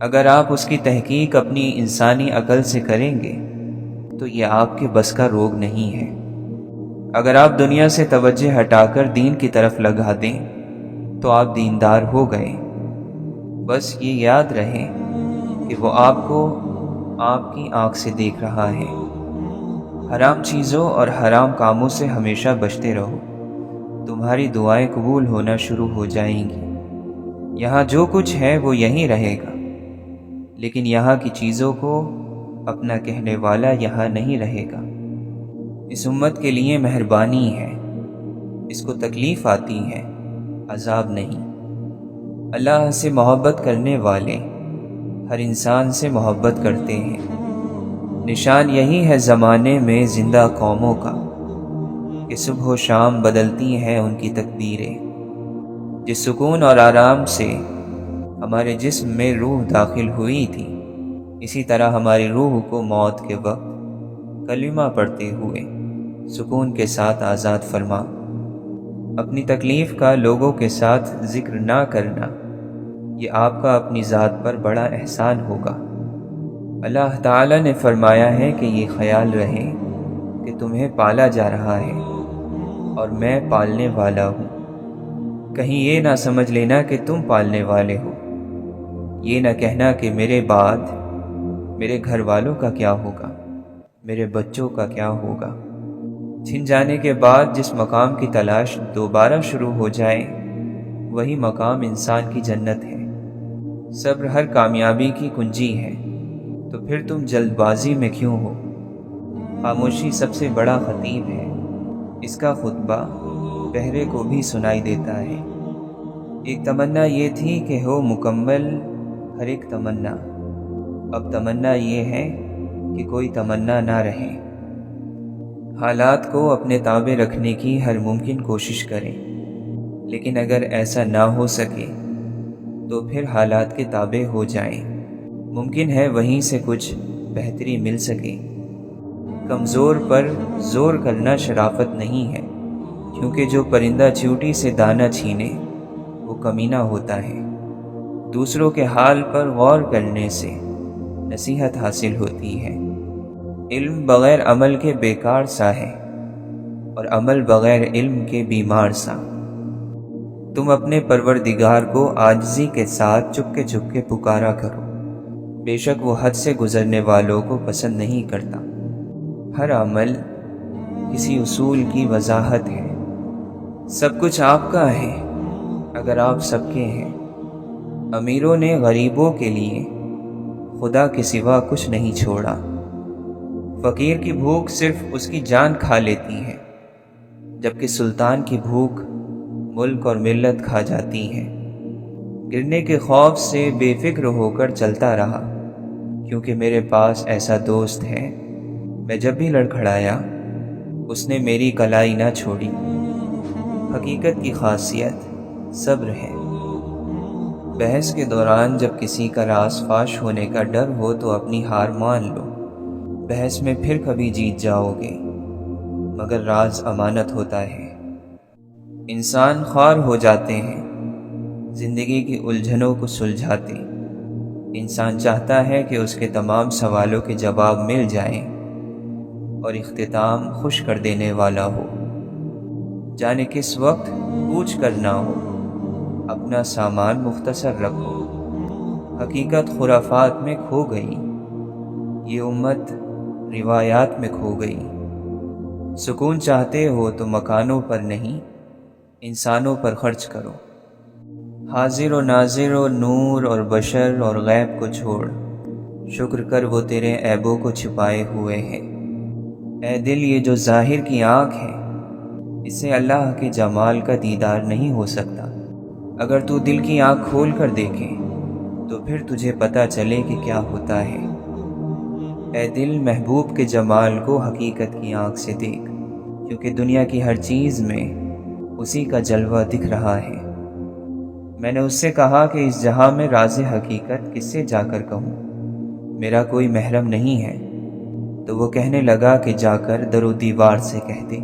اگر آپ اس کی تحقیق اپنی انسانی عقل سے کریں گے تو یہ آپ کے بس کا روگ نہیں ہے۔ اگر آپ دنیا سے توجہ ہٹا کر دین کی طرف لگا دیں تو آپ دیندار ہو گئے۔ بس یہ یاد رہے کہ وہ آپ کو آپ کی آنکھ سے دیکھ رہا ہے۔ حرام چیزوں اور حرام کاموں سے ہمیشہ بچتے رہو، تمہاری دعائیں قبول ہونا شروع ہو جائیں گی۔ یہاں جو کچھ ہے وہ یہیں رہے گا، لیکن یہاں کی چیزوں کو اپنا کہنے والا یہاں نہیں رہے گا۔ اس امت کے لیے مہربانی ہے، اس کو تکلیف آتی ہے، عذاب نہیں۔ اللہ سے محبت کرنے والے ہر انسان سے محبت کرتے ہیں۔ نشان یہی ہے زمانے میں زندہ قوموں کا کہ صبح و شام بدلتی ہیں ان کی تقدیریں۔ جس سکون اور آرام سے ہمارے جسم میں روح داخل ہوئی تھی، اسی طرح ہماری روح کو موت کے وقت کلمہ پڑھتے ہوئے سکون کے ساتھ آزاد فرما۔ اپنی تکلیف کا لوگوں کے ساتھ ذکر نہ کرنا، یہ آپ کا اپنی ذات پر بڑا احسان ہوگا۔ اللہ تعالی نے فرمایا ہے کہ یہ خیال رہے کہ تمہیں پالا جا رہا ہے اور میں پالنے والا ہوں۔ کہیں یہ نہ سمجھ لینا کہ تم پالنے والے ہو، یہ نہ کہنا کہ میرے بعد میرے گھر والوں کا کیا ہوگا، میرے بچوں کا کیا ہوگا۔ چھن جانے کے بعد جس مقام کی تلاش دوبارہ شروع ہو جائے، وہی مقام انسان کی جنت ہے۔ صبر ہر کامیابی کی کنجی ہے، تو پھر تم جلد بازی میں کیوں ہو؟ خاموشی سب سے بڑا خطیب ہے، اس کا خطبہ بہرے کو بھی سنائی دیتا ہے۔ ایک تمنا یہ تھی کہ ہو مکمل ہر ایک تمنا، اب تمنا یہ ہے کہ کوئی تمنا نہ رہے۔ حالات کو اپنے تابع رکھنے کی ہر ممکن کوشش کریں، لیکن اگر ایسا نہ ہو سکے تو پھر حالات کے تابع ہو جائیں۔ ممکن ہے وہیں سے کچھ بہتری مل سکے۔ کمزور پر زور کرنا شرافت نہیں ہے، کیونکہ جو پرندہ چیوٹی سے دانہ چھینے وہ کمینہ ہوتا ہے۔ دوسروں کے حال پر غور کرنے سے نصیحت حاصل ہوتی ہے۔ علم بغیر عمل کے بیکار سا ہے، اور عمل بغیر علم کے بیمار سا۔ تم اپنے پروردگار کو عاجزی کے ساتھ چپ کے پکارا کرو، بے شک وہ حد سے گزرنے والوں کو پسند نہیں کرتا۔ ہر عمل کسی اصول کی وضاحت ہے۔ سب کچھ آپ کا ہے اگر آپ سب کے ہیں۔ امیروں نے غریبوں کے لیے خدا کے سوا کچھ نہیں چھوڑا۔ فقیر کی بھوک صرف اس کی جان کھا لیتی ہے، جبکہ سلطان کی بھوک ملک اور ملت کھا جاتی ہے۔ گرنے کے خوف سے بے فکر ہو کر چلتا رہا، کیونکہ میرے پاس ایسا دوست ہے، میں جب بھی لڑکھڑایا اس نے میری کلائی نہ چھوڑی۔ حقیقت کی خاصیت صبر ہے۔ بحث کے دوران جب کسی کا راز فاش ہونے کا ڈر ہو تو اپنی ہار مان لو۔ بحث میں پھر کبھی جیت جاؤ گے، مگر راز امانت ہوتا ہے۔ انسان خوار ہو جاتے ہیں زندگی کی الجھنوں کو سلجھاتے۔ انسان چاہتا ہے کہ اس کے تمام سوالوں کے جواب مل جائیں اور اختتام خوش کر دینے والا ہو۔ جانے کس وقت پوچھ کر نہ ہو، اپنا سامان مختصر رکھو۔ حقیقت خرافات میں کھو گئی، یہ امت روایات میں کھو گئی۔ سکون چاہتے ہو تو مکانوں پر نہیں، انسانوں پر خرچ کرو۔ حاضر و ناظر و نور اور بشر اور غیب کو چھوڑ، شکر کر وہ تیرے عیبوں کو چھپائے ہوئے ہیں۔ اے دل، یہ جو ظاہر کی آنکھ ہے، اس سے اللہ کے جمال کا دیدار نہیں ہو سکتا۔ اگر تو دل کی آنکھ کھول کر دیکھے تو پھر تجھے پتہ چلے کہ کیا ہوتا ہے۔ اے دل، محبوب کے جمال کو حقیقت کی آنکھ سے دیکھ، کیونکہ دنیا کی ہر چیز میں اسی کا جلوہ دکھ رہا ہے۔ میں نے اس سے کہا کہ اس جہاں میں راز حقیقت کس سے جا کر کہوں، میرا کوئی محرم نہیں ہے۔ تو وہ کہنے لگا کہ جا کر در و دیوار سے کہہ دے۔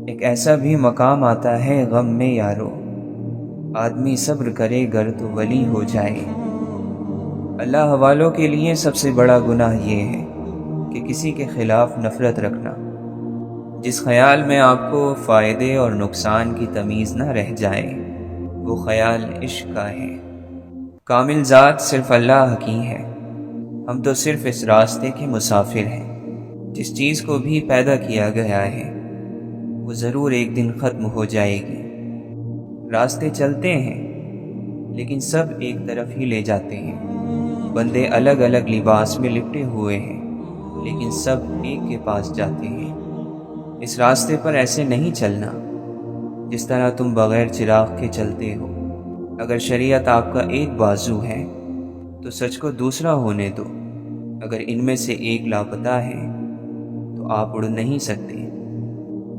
ایک ایسا بھی مقام آتا ہے غم میں یارو، آدمی صبر کرے گر تو ولی ہو جائے۔ اللہ والوں کے لیے سب سے بڑا گناہ یہ ہے کہ کسی کے خلاف نفرت رکھنا۔ جس خیال میں آپ کو فائدے اور نقصان کی تمیز نہ رہ جائے، وہ خیال عشق کا ہے۔ کامل ذات صرف اللہ کی ہے، ہم تو صرف اس راستے کے مسافر ہیں۔ جس چیز کو بھی پیدا کیا گیا ہے وہ ضرور ایک دن ختم ہو جائے گی۔ راستے چلتے ہیں لیکن سب ایک طرف ہی لے جاتے ہیں۔ بندے الگ الگ لباس میں لپٹے ہوئے ہیں لیکن سب ایک کے پاس جاتے ہیں۔ اس راستے پر ایسے نہیں چلنا جس طرح تم بغیر چراغ کے چلتے ہو۔ اگر شریعت آپ کا ایک بازو ہے تو سچ کو دوسرا ہونے دو۔ اگر ان میں سے ایک لاپتہ ہے تو آپ اڑ نہیں سکتے۔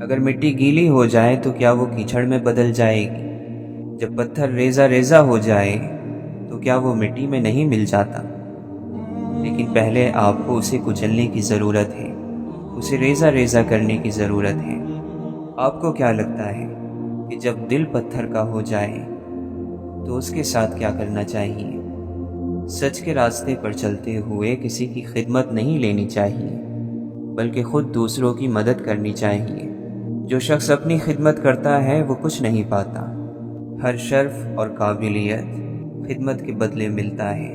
اگر مٹی گیلی ہو جائے تو کیا وہ کیچڑ میں بدل جائے گی؟ جب پتھر ریزہ ریزہ ہو جائے تو کیا وہ مٹی میں نہیں مل جاتا؟ لیکن پہلے آپ کو اسے کچلنے کی ضرورت ہے، اسے ریزہ ریزہ کرنے کی ضرورت ہے۔ آپ کو کیا لگتا ہے کہ جب دل پتھر کا ہو جائے تو اس کے ساتھ کیا کرنا چاہیے؟ سچ کے راستے پر چلتے ہوئے کسی کی خدمت نہیں لینی چاہیے، بلکہ خود دوسروں کی مدد کرنی چاہیے۔ جو شخص اپنی خدمت کرتا ہے وہ کچھ نہیں پاتا۔ ہر شرف اور قابلیت خدمت کے بدلے ملتا ہے۔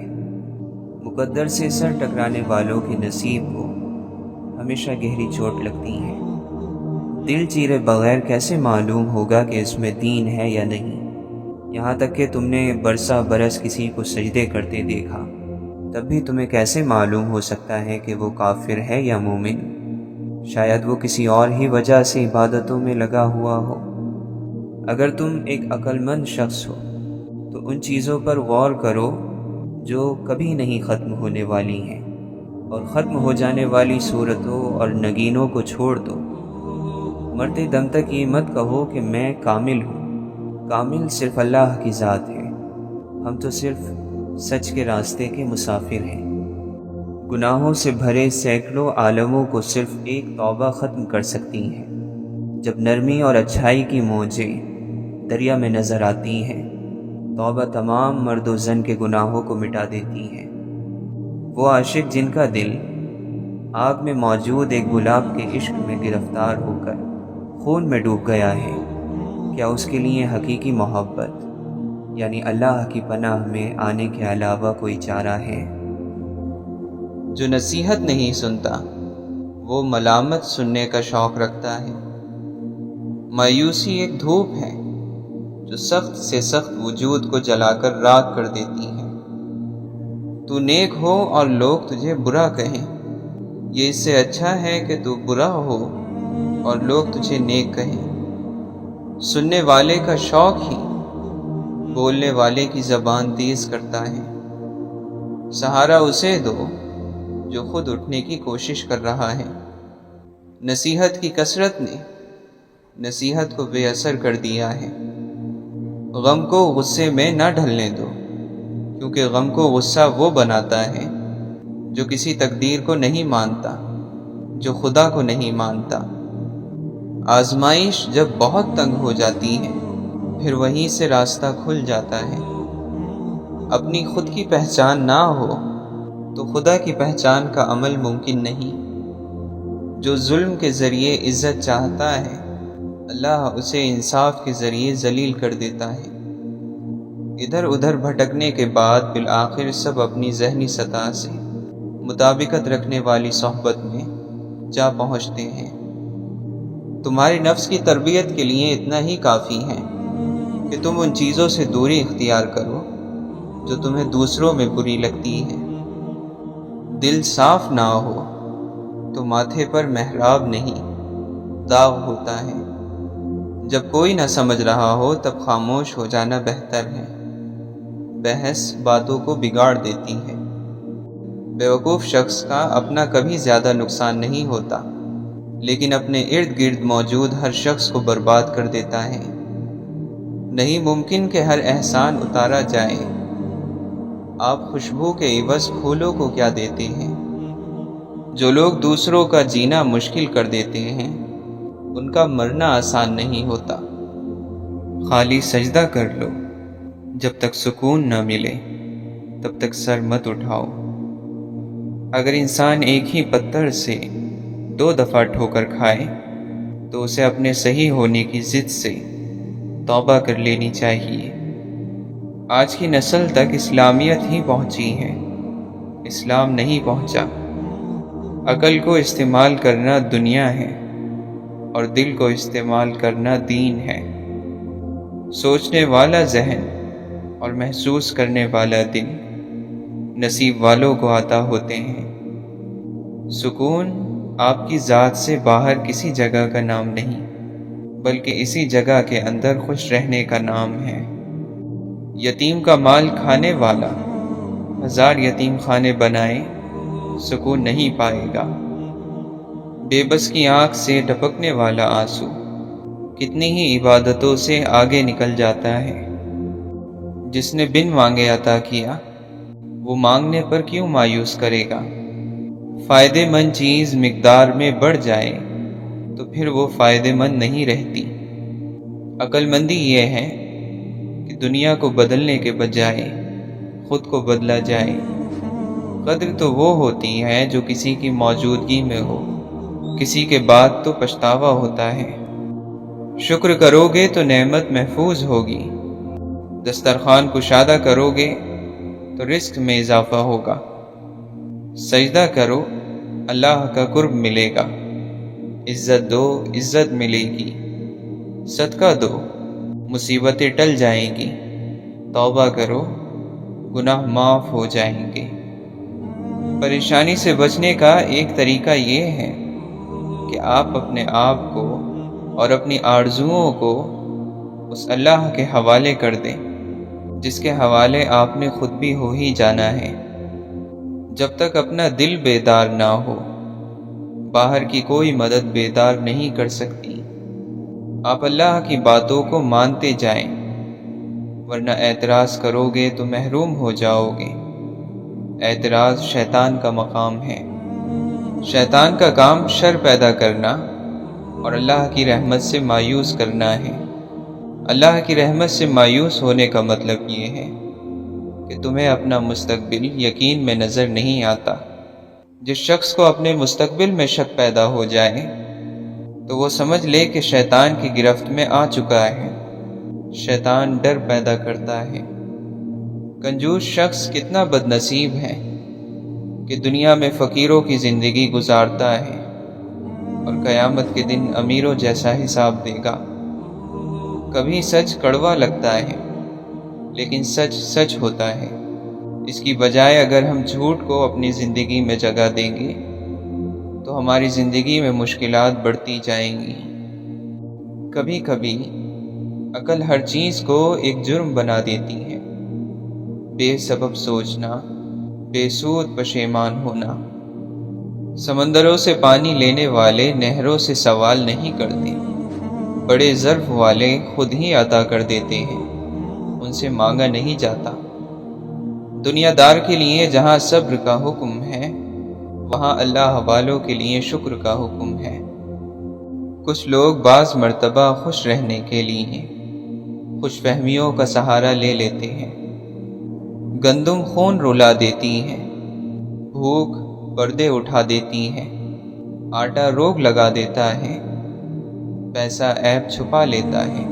مقدر سے سر ٹکرانے والوں کے نصیب کو ہمیشہ گہری چوٹ لگتی ہے۔ دل چیرے بغیر کیسے معلوم ہوگا کہ اس میں دین ہے یا نہیں؟ یہاں تک کہ تم نے برسا برس کسی کو سجدے کرتے دیکھا، تب بھی تمہیں کیسے معلوم ہو سکتا ہے کہ وہ کافر ہے یا مومن؟ شاید وہ کسی اور ہی وجہ سے عبادتوں میں لگا ہوا ہو۔ اگر تم ایک عقل مند شخص ہو تو ان چیزوں پر غور کرو جو کبھی نہیں ختم ہونے والی ہیں، اور ختم ہو جانے والی صورتوں اور نگینوں کو چھوڑ دو۔ مرتے دم تک یہ مت کہو کہ میں کامل ہوں۔ کامل صرف اللہ کی ذات ہے، ہم تو صرف سچ کے راستے کے مسافر ہیں۔ گناہوں سے بھرے سینکڑوں عالموں کو صرف ایک توبہ ختم کر سکتی ہے۔ جب نرمی اور اچھائی کی موجیں دریا میں نظر آتی ہیں، توبہ تمام مرد و زن کے گناہوں کو مٹا دیتی ہے۔ وہ عاشق جن کا دل آگ میں موجود ایک گلاب کے عشق میں گرفتار ہو کر خون میں ڈوب گیا ہے، کیا اس کے لیے حقیقی محبت یعنی اللہ کی پناہ میں آنے کے علاوہ کوئی چارہ ہے؟ جو نصیحت نہیں سنتا وہ ملامت سننے کا شوق رکھتا ہے۔ مایوسی ایک دھوپ ہے جو سخت سے سخت وجود کو جلا کر راکھ کر دیتی ہے۔ تو نیک ہو اور لوگ تجھے برا کہیں، یہ اس سے اچھا ہے کہ تو برا ہو اور لوگ تجھے نیک کہیں۔ سننے والے کا شوق ہی بولنے والے کی زبان تیز کرتا ہے۔ سہارا اسے دو جو خود اٹھنے کی کوشش کر رہا ہے۔ نصیحت کی کثرت نے نصیحت کو بے اثر کر دیا ہے۔ غم کو غصے میں نہ ڈھلنے دو، کیونکہ غم کو غصہ وہ بناتا ہے جو کسی تقدیر کو نہیں مانتا، جو خدا کو نہیں مانتا۔ آزمائش جب بہت تنگ ہو جاتی ہے پھر وہیں سے راستہ کھل جاتا ہے۔ اپنی خود کی پہچان نہ ہو تو خدا کی پہچان کا عمل ممکن نہیں۔ جو ظلم کے ذریعے عزت چاہتا ہے اللہ اسے انصاف کے ذریعے ذلیل کر دیتا ہے۔ ادھر ادھر بھٹکنے کے بعد بالآخر سب اپنی ذہنی سطح سے مطابقت رکھنے والی صحبت میں جا پہنچتے ہیں۔ تمہاری نفس کی تربیت کے لیے اتنا ہی کافی ہے کہ تم ان چیزوں سے دوری اختیار کرو جو تمہیں دوسروں میں بری لگتی ہے۔ دل صاف نہ ہو تو ماتھے پر محراب نہیں داغ ہوتا ہے۔ جب کوئی نہ سمجھ رہا ہو تب خاموش ہو جانا بہتر ہے۔ بحث باتوں کو بگاڑ دیتی ہے۔ بیوقوف شخص کا اپنا کبھی زیادہ نقصان نہیں ہوتا، لیکن اپنے ارد گرد موجود ہر شخص کو برباد کر دیتا ہے۔ نہیں ممکن کہ ہر احسان اتارا جائے۔ آپ خوشبو کے عوض پھولوں کو کیا دیتے ہیں؟ جو لوگ دوسروں کا جینا مشکل کر دیتے ہیں ان کا مرنا آسان نہیں ہوتا۔ خالی سجدہ کر لو، جب تک سکون نہ ملے تب تک سر مت اٹھاؤ۔ اگر انسان ایک ہی پتھر سے 2 دفعہ ٹھوکر کھائے تو اسے اپنے صحیح ہونے کی ضد سے توبہ کر لینی چاہیے۔ آج کی نسل تک اسلامیت ہی پہنچی ہے، اسلام نہیں پہنچا۔ عقل کو استعمال کرنا دنیا ہے اور دل کو استعمال کرنا دین ہے۔ سوچنے والا ذہن اور محسوس کرنے والا دل نصیب والوں کو عطا ہوتے ہیں۔ سکون آپ کی ذات سے باہر کسی جگہ کا نام نہیں، بلکہ اسی جگہ کے اندر خوش رہنے کا نام ہے۔ یتیم کا مال کھانے والا 1000 یتیم خانے بنائے سکون نہیں پائے گا۔ بے بس کی آنکھ سے ٹپکنے والا آنسو کتنی ہی عبادتوں سے آگے نکل جاتا ہے۔ جس نے بن مانگے عطا کیا وہ مانگنے پر کیوں مایوس کرے گا؟ فائدے مند چیز مقدار میں بڑھ جائے تو پھر وہ فائدے مند نہیں رہتی۔ عقل مندی یہ ہے کہ دنیا کو بدلنے کے بجائے خود کو بدلا جائے۔ قدر تو وہ ہوتی ہے جو کسی کی موجودگی میں ہو، کسی کے بعد تو پچھتاوا ہوتا ہے۔ شکر کرو گے تو نعمت محفوظ ہوگی، دسترخوان کشادہ کرو گے تو رزق میں اضافہ ہوگا۔ سجدہ کرو اللہ کا قرب ملے گا، عزت دو عزت ملے گی، صدقہ دو مصیبتیں ٹل جائیں گی، توبہ کرو گناہ معاف ہو جائیں گے۔ پریشانی سے بچنے کا ایک طریقہ یہ ہے کہ آپ اپنے آپ کو اور اپنی آرزوؤں کو اس اللہ کے حوالے کر دیں جس کے حوالے آپ نے خود بھی ہو ہی جانا ہے۔ جب تک اپنا دل بیدار نہ ہو، باہر کی کوئی مدد بیدار نہیں کر سکتی۔ آپ اللہ کی باتوں کو مانتے جائیں، ورنہ اعتراض کرو گے تو محروم ہو جاؤ گے۔ اعتراض شیطان کا مقام ہے۔ شیطان کا کام شر پیدا کرنا اور اللہ کی رحمت سے مایوس کرنا ہے۔ اللہ کی رحمت سے مایوس ہونے کا مطلب یہ ہے کہ تمہیں اپنا مستقبل یقین میں نظر نہیں آتا۔ جس شخص کو اپنے مستقبل میں شک پیدا ہو جائے تو وہ سمجھ لے کہ شیطان کی گرفت میں آ چکا ہے۔ شیطان ڈر پیدا کرتا ہے۔ کنجوس شخص کتنا بد نصیب ہے کہ دنیا میں فقیروں کی زندگی گزارتا ہے اور قیامت کے دن امیروں جیسا حساب دے گا۔ کبھی سچ کڑوا لگتا ہے لیکن سچ سچ ہوتا ہے۔ اس کی بجائے اگر ہم جھوٹ کو اپنی زندگی میں جگہ دیں گے تو ہماری زندگی میں مشکلات بڑھتی جائیں گی۔ کبھی کبھی عقل ہر چیز کو ایک جرم بنا دیتی ہے۔ بے سبب سوچنا، بے سود پشیمان ہونا۔ سمندروں سے پانی لینے والے نہروں سے سوال نہیں کرتے، بڑے ظرف والے خود ہی عطا کر دیتے ہیں، ان سے مانگا نہیں جاتا۔ دنیا دار کے لیے جہاں صبر کا حکم ہے وہاں اللہ والوں کے لیے شکر کا حکم ہے۔ کچھ لوگ بعض مرتبہ خوش رہنے کے لیے خوش فہمیوں کا سہارا لے لیتے ہیں۔ گندم خون رلا دیتی ہے، بھوک پردے اٹھا دیتی ہے، آٹا روگ لگا دیتا ہے، پیسہ عیب چھپا لیتا ہے۔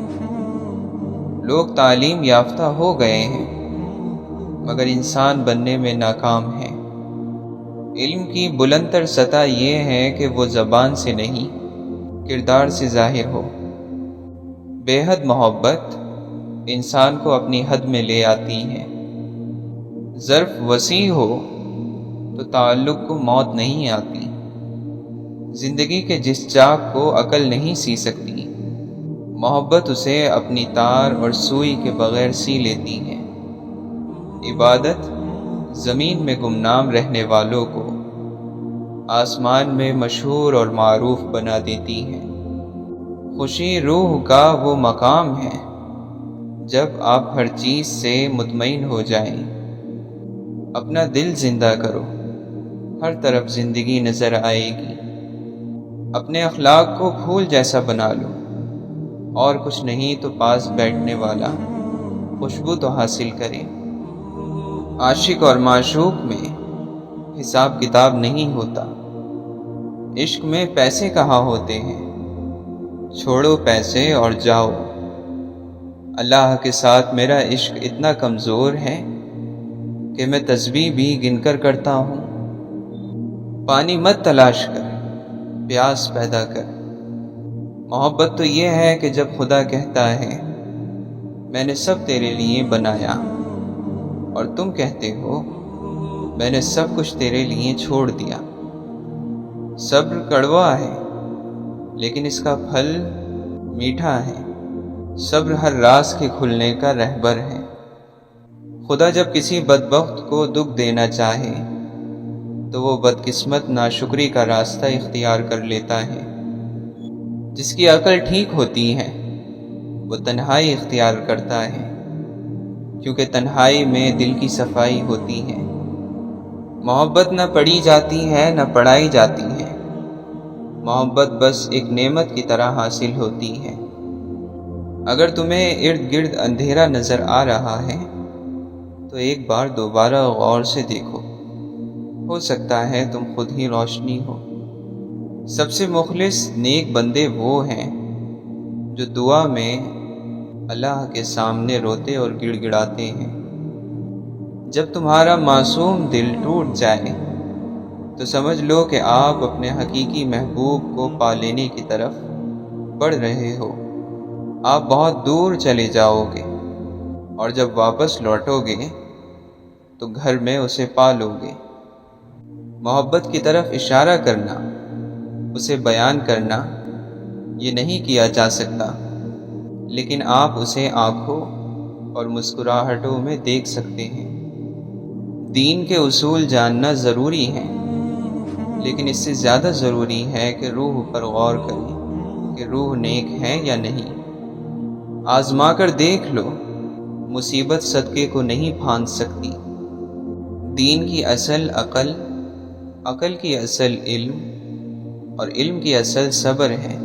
لوگ تعلیم یافتہ ہو گئے ہیں مگر انسان بننے میں ناکام ہیں۔ علم کی بلند تر سطح یہ ہے کہ وہ زبان سے نہیں کردار سے ظاہر ہو۔ بے حد محبت انسان کو اپنی حد میں لے آتی ہے۔ ظرف وسیع ہو تو تعلق کو موت نہیں آتی۔ زندگی کے جس چاک کو عقل نہیں سی سکتی، محبت اسے اپنی تار اور سوئی کے بغیر سی لیتی ہے۔ عبادت زمین میں گمنام رہنے والوں کو آسمان میں مشہور اور معروف بنا دیتی ہے۔ خوشی روح کا وہ مقام ہے جب آپ ہر چیز سے مطمئن ہو جائیں۔ اپنا دل زندہ کرو، ہر طرف زندگی نظر آئے گی۔ اپنے اخلاق کو پھول جیسا بنا لو، اور کچھ نہیں تو پاس بیٹھنے والا خوشبو تو حاصل کرے۔ عاشق اور معشوق میں حساب کتاب نہیں ہوتا۔ عشق میں پیسے کہاں ہوتے ہیں؟ چھوڑو پیسے اور جاؤ۔ اللہ کے ساتھ میرا عشق اتنا کمزور ہے کہ میں تسبیح بھی گن کر کرتا ہوں۔ پانی مت تلاش کر، پیاس پیدا کر۔ محبت تو یہ ہے کہ جب خدا کہتا ہے میں نے سب تیرے لیے بنایا، اور تم کہتے ہو میں نے سب کچھ تیرے لیے چھوڑ دیا۔ صبر کڑوا ہے لیکن اس کا پھل میٹھا ہے۔ صبر ہر راز کے کھلنے کا رہبر ہے۔ خدا جب کسی بدبخت کو دکھ دینا چاہے تو وہ بدقسمت ناشکری کا راستہ اختیار کر لیتا ہے۔ جس کی عقل ٹھیک ہوتی ہے وہ تنہائی اختیار کرتا ہے، کیونکہ تنہائی میں دل کی صفائی ہوتی ہے۔ محبت نہ پڑھی جاتی ہے نہ پڑھائی جاتی ہے، محبت بس ایک نعمت کی طرح حاصل ہوتی ہے۔ اگر تمہیں ارد گرد اندھیرا نظر آ رہا ہے تو ایک بار دوبارہ غور سے دیکھو، ہو سکتا ہے تم خود ہی روشنی ہو۔ سب سے مخلص نیک بندے وہ ہیں جو دعا میں اللہ کے سامنے روتے اور گڑ گڑاتے ہیں۔ جب تمہارا معصوم دل ٹوٹ جائے تو سمجھ لو کہ آپ اپنے حقیقی محبوب کو پا لینے کی طرف بڑھ رہے ہو۔ آپ بہت دور چلے جاؤ گے اور جب واپس لوٹو گے تو گھر میں اسے پا لو گے۔ محبت کی طرف اشارہ کرنا، اسے بیان کرنا، یہ نہیں کیا جا سکتا، لیکن آپ اسے آنکھوں اور مسکراہٹوں میں دیکھ سکتے ہیں۔ دین کے اصول جاننا ضروری ہے، لیکن اس سے زیادہ ضروری ہے کہ روح پر غور کریں کہ روح نیک ہے یا نہیں۔ آزما کر دیکھ لو، مصیبت صدقے کو نہیں پھاند سکتی۔ دین کی اصل عقل، عقل کی اصل علم، اور علم کی اصل صبر ہے،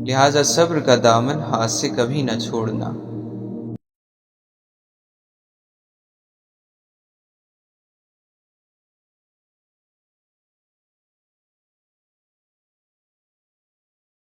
لہٰذا صبر کا دامن ہاتھ سے کبھی نہ چھوڑنا۔